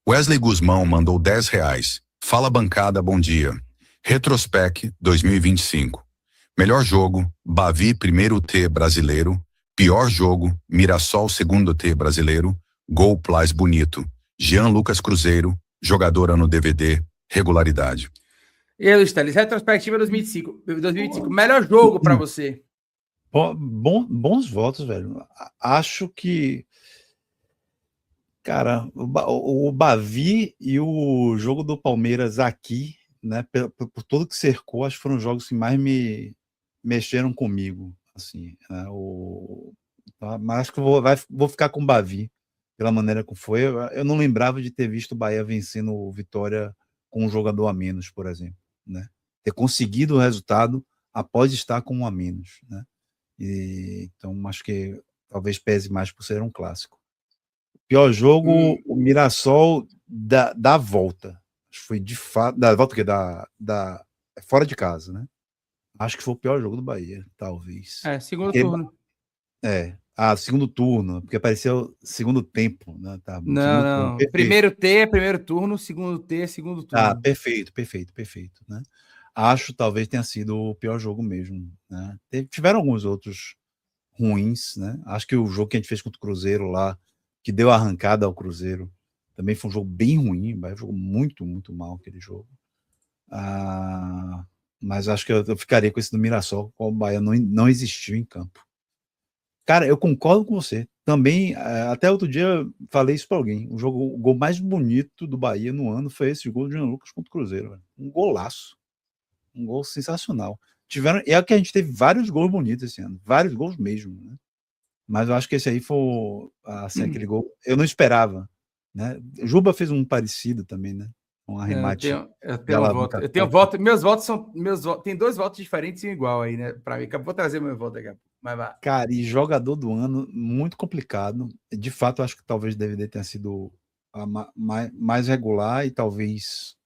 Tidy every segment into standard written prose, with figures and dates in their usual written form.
Wesley Guzmão mandou R$ 10. Fala bancada, bom dia. Retrospec 2025. Melhor jogo, Bavi primeiro T brasileiro. Pior jogo, Mirassol segundo T brasileiro. Gol Plás bonito. Jean Lucas Cruzeiro, jogador ano DVD, regularidade. E aí, Luiz Teles, retrospectiva 2025. Melhor jogo para você? Bons votos, velho. Acho que, cara, o Bavi e o jogo do Palmeiras aqui, né, por tudo que cercou, acho que foram os jogos que mais me mexeram comigo, assim, né, mas acho que vou ficar com o Bavi, pela maneira que foi. Eu não lembrava de ter visto o Bahia vencendo o Vitória com um jogador a menos, por exemplo, né, ter conseguido o resultado após estar com um a menos, né, então acho que talvez pese mais por ser um clássico. Pior jogo, o Mirassol da volta. Acho que foi de fato. Da volta que fora de casa, né? Acho que foi o pior jogo do Bahia, talvez. Segundo turno. Segundo turno, porque apareceu segundo tempo, né? Tá, não. Primeiro T é primeiro turno, segundo T é segundo turno. Perfeito, né? Acho talvez tenha sido o pior jogo mesmo, né? Tiveram alguns outros ruins, né? Acho que o jogo que a gente fez contra o Cruzeiro lá, que deu a arrancada ao Cruzeiro, também foi um jogo bem ruim, o Bahia jogou muito, muito mal aquele jogo. Mas acho que eu ficaria com esse do Mirassol, com o Bahia não existiu em campo. Cara, eu concordo com você. Também, até outro dia, eu falei isso para alguém. O gol mais bonito do Bahia no ano foi esse gol de Jean Lucas contra o Cruzeiro. Velho. Um golaço. Um gol sensacional. É que a gente teve vários gols bonitos esse ano. Vários gols mesmo, né? Mas eu acho que esse aí foi assim, aquele gol. Eu não esperava, né? Juba fez um parecido também, né? Um arremate. Eu tenho um voto. Eu tenho voto. Meus votos são. Tem 2 votos diferentes e um igual aí, né? Para mim. Vou trazer meu voto daqui a pouco. Mas vai. Cara, e jogador do ano, muito complicado. De fato, eu acho que talvez DVD tenha sido mais regular e talvez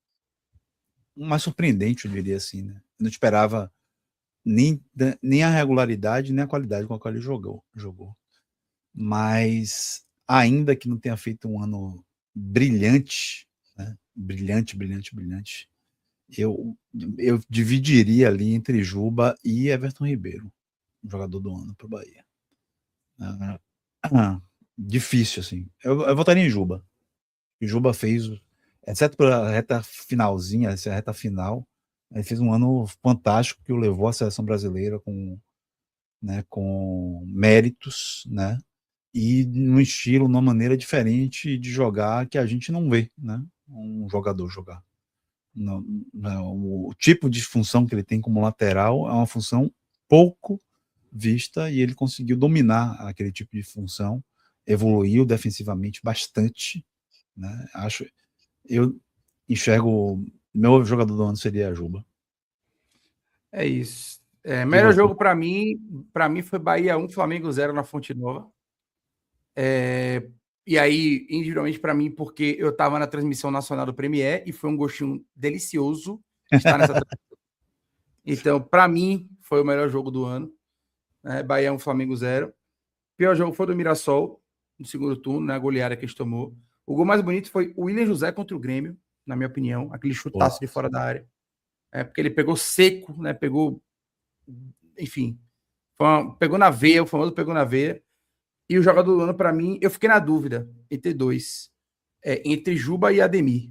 mais surpreendente, eu diria assim, né? Eu não esperava nem a regularidade, nem a qualidade com a qual ele jogou. Mas, ainda que não tenha feito um ano brilhante, né? Brilhante, eu dividiria ali entre Juba e Everton Ribeiro, jogador do ano para o Bahia. Difícil, assim. Eu votaria em Juba. O Juba fez, exceto pela reta finalzinha, essa reta final, ele fez um ano fantástico que o levou à seleção brasileira com méritos, né? E num estilo, numa maneira diferente de jogar que a gente não vê, né? Um jogador jogar. O tipo de função que ele tem como lateral é uma função pouco vista e ele conseguiu dominar aquele tipo de função, evoluiu defensivamente bastante, né? Eu enxergo, meu jogador do ano seria a Juba. É isso. Melhor jogo para mim foi Bahia 1, Flamengo 0 na Fonte Nova. E aí, individualmente para mim, porque eu estava na transmissão nacional do Premier e foi um gostinho delicioso estar nessa transmissão. Então, para mim, foi o melhor jogo do ano. Bahia 1, Flamengo 0. Pior jogo foi do Mirassol, no segundo turno, na goleada que a gente tomou. O gol mais bonito foi o William José contra o Grêmio, na minha opinião. Aquele chutaço de fora da área. Porque ele pegou seco, né? Enfim. Pegou na veia, o famoso pegou na veia. E o jogador do ano, para mim, eu fiquei na dúvida entre 2. Entre Juba e Ademir.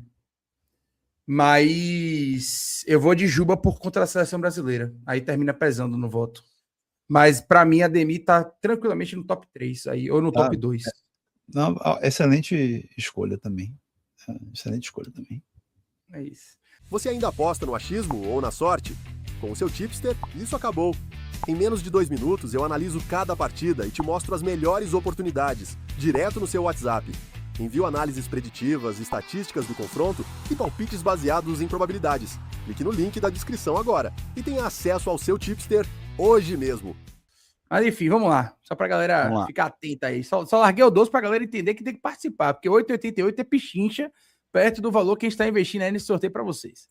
Mas eu vou de Juba por conta da seleção brasileira. Aí termina pesando no voto. Mas para mim, Ademir tá tranquilamente no top 3 aí, ou no top 2. Não, excelente escolha também. É isso. Você ainda aposta no achismo ou na sorte? Com o seu tipster, isso acabou. Em menos de 2 minutos, eu analiso cada partida e te mostro as melhores oportunidades, direto no seu WhatsApp. Envio análises preditivas, estatísticas do confronto e palpites baseados em probabilidades. Clique no link da descrição agora e tenha acesso ao seu tipster hoje mesmo. Mas enfim, vamos lá. Só pra galera ficar atenta aí. Só larguei o 12 pra galera entender que tem que participar, porque 8,88 é pichincha perto do valor que a gente está investindo aí nesse sorteio para vocês.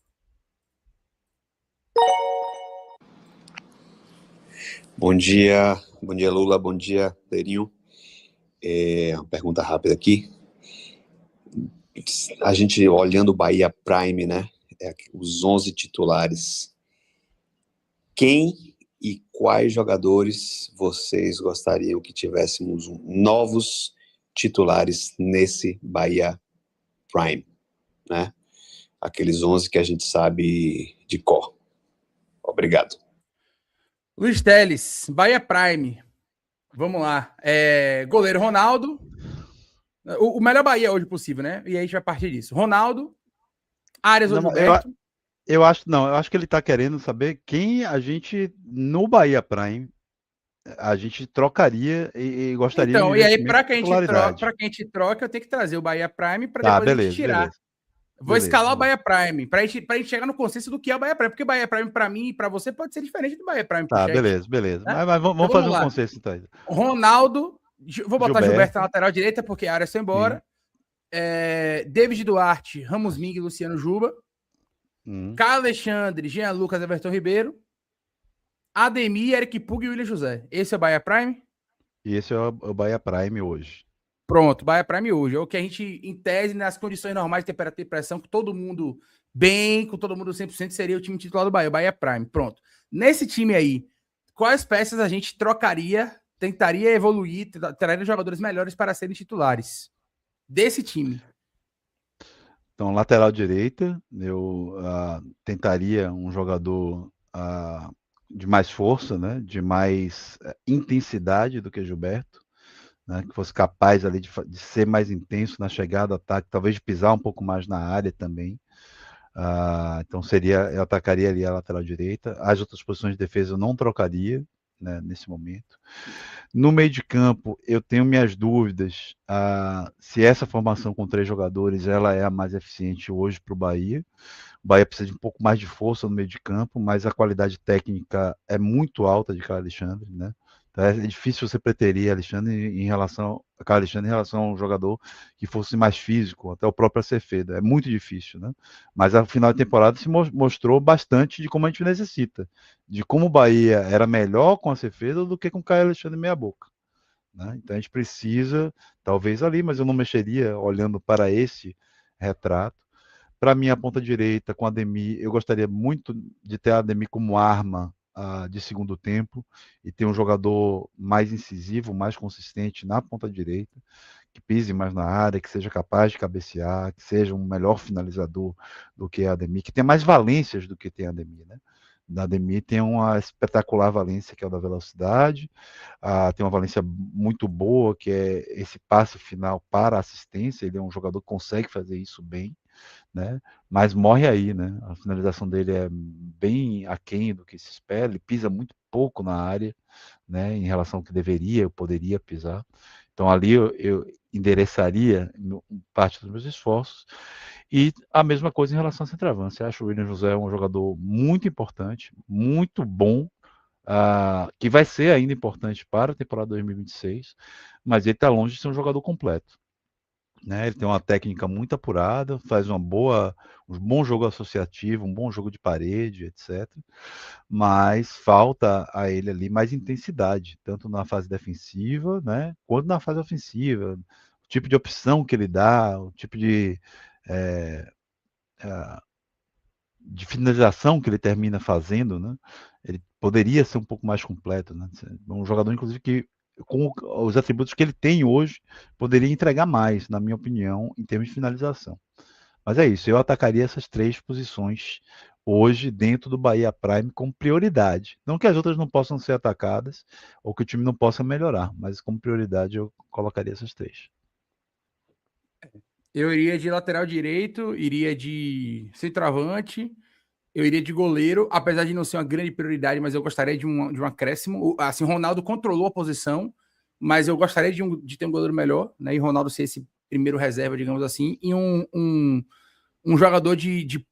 Bom dia Lula, bom dia Leirinho. Uma pergunta rápida aqui. a gente olhando o Bahia Prime, né? Os 11 titulares. Quem e quais jogadores vocês gostariam que tivéssemos novos titulares nesse Bahia Prime, né? Aqueles 11 que a gente sabe de cor. Obrigado. Luiz Teles, Bahia Prime. Vamos lá. Goleiro Ronaldo. O melhor Bahia hoje possível, né? E aí a gente vai partir disso. Ronaldo, Arias ou Gilberto. Eu acho que ele tá querendo saber quem a gente, no Bahia Prime, a gente trocaria e gostaria então, de e aí, para investimento que de a titularidade. gente troque, eu tenho que trazer o Bahia Prime para Tá, depois a gente beleza, tirar. beleza. Vou escalar o Bahia Prime, pra gente chegar no consenso do que é o Bahia Prime, porque Bahia Prime para mim e para você pode ser diferente do Bahia Prime pro Tá, chat, beleza. né? Mas vamos Então, fazer um lá. consenso então. Ronaldo, vou botar Gilberto na lateral direita, porque a área foi embora. David Duarte, Ramos Ming e Luciano Juba. Carlos Alexandre, Jean Lucas, Everton Ribeiro. Ademir, Eric Pug e William José. Esse é o Bahia Prime? E esse é o Bahia Prime hoje. Pronto, Bahia Prime hoje. É o que a gente, em tese, nas condições normais de temperatura e pressão, com todo mundo bem, com todo mundo 100%, seria o time titular do Bahia, o Bahia Prime. Pronto. Nesse time aí, quais peças a gente trocaria, tentaria evoluir, traria jogadores melhores para serem titulares desse time? Então, lateral direita, eu tentaria um jogador de mais força, né, de mais intensidade do que Gilberto, né, que fosse capaz ali de ser mais intenso na chegada, ataque, talvez de pisar um pouco mais na área também. Então eu atacaria ali a lateral direita. As outras posições de defesa eu não trocaria, né, nesse momento. No meio de campo, eu tenho minhas dúvidas se essa formação com 3 jogadores ela é a mais eficiente hoje para o Bahia. O Bahia precisa de um pouco mais de força no meio de campo, mas a qualidade técnica é muito alta de Carlos Alexandre, né? Então é difícil você preterir Alexandre em relação a Carlos Alexandre em relação a um jogador que fosse mais físico, até o próprio Acevedo. É muito difícil, né? Mas a final de temporada se mostrou bastante de como a gente necessita, de como o Bahia era melhor com a Acevedo do que com o Caio Alexandre meia boca, né? Então a gente precisa, talvez ali, mas eu não mexeria olhando para esse retrato. Para mim, a ponta direita com a Ademir, eu gostaria muito de ter a Ademir como arma de segundo tempo e ter um jogador mais incisivo, mais consistente na ponta direita, que pise mais na área, que seja capaz de cabecear, que seja um melhor finalizador do que a Ademir, que tenha mais valências do que tem a Ademir, né? Da Ademir tem uma espetacular valência, que é o da velocidade, tem uma valência muito boa, que é esse passe final para a assistência, ele é um jogador que consegue fazer isso bem, né? Mas morre aí, né? A finalização dele é bem aquém do que se espera, ele pisa muito pouco na área, né? Em relação ao que deveria, eu poderia pisar. Então ali eu endereçaria parte dos meus esforços. E a mesma coisa em relação ao centroavante. Eu acho o William José um jogador muito importante, muito bom, que vai ser ainda importante para a temporada 2026, mas ele está longe de ser um jogador completo, né? Ele tem uma técnica muito apurada, faz um bom jogo associativo, um bom jogo de parede, etc. Mas falta a ele ali mais intensidade, tanto na fase defensiva, né, quanto na fase ofensiva. O tipo de opção que ele dá, o tipo de finalização que ele termina fazendo, né? Ele poderia ser um pouco mais completo, né? Um jogador, inclusive, que com os atributos que ele tem hoje, poderia entregar mais, na minha opinião, em termos de finalização. Mas é isso, eu atacaria essas 3 posições hoje dentro do Bahia Prime com prioridade. Não que as outras não possam ser atacadas, ou que o time não possa melhorar, mas como prioridade eu colocaria essas 3. Eu iria de lateral direito, iria de centroavante, eu iria de goleiro, apesar de não ser uma grande prioridade, mas eu gostaria de um acréscimo. Assim, Ronaldo controlou a posição, mas eu gostaria de ter um goleiro melhor, né? E Ronaldo ser esse primeiro reserva, digamos assim, e um jogador de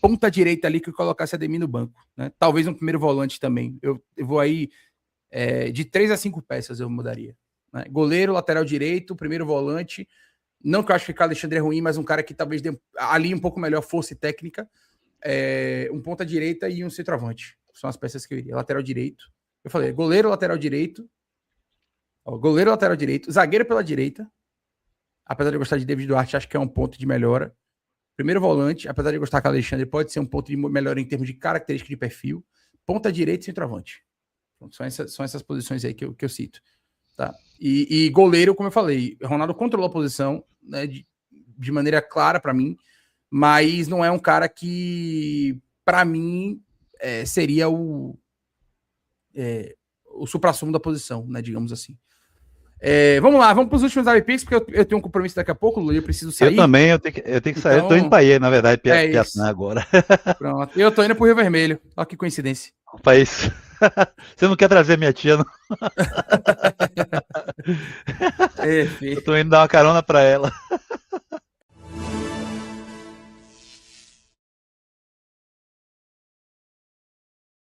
ponta direita ali que colocasse a Ademir no banco, né? Talvez um primeiro volante também. Eu vou aí de 3 a 5 peças eu mudaria, né? Goleiro, lateral direito, primeiro volante. Não que eu acho que o Alexandre é ruim, mas um cara que talvez dê ali um pouco melhor força e técnica. Um ponta direita e um centroavante. São as peças que eu iria. Lateral direito. Eu falei, goleiro, lateral direito. Goleiro, lateral direito. Zagueiro pela direita. apesar de eu gostar de David Duarte, acho que é um ponto de melhora. Primeiro volante, apesar de eu gostar que o Alexandre pode ser um ponto de melhora em termos de característica de perfil. Ponta direita e centroavante. São essas posições aí que eu cito. Tá? E goleiro, como eu falei, Ronaldo controlou a posição, né, de maneira clara para mim, mas não é um cara que, para mim, seria o suprassumo da posição, né, digamos assim. Vamos lá, vamos para os últimos AVPs, porque eu tenho um compromisso daqui a pouco, Lula, eu preciso sair. Eu também, eu tenho que sair, eu tô indo para aí, na verdade, Piatã agora. Pronto, eu tô indo pro Rio Vermelho, olha que coincidência. País. Você não quer trazer minha tia, não? Eu tô indo dar uma carona para ela.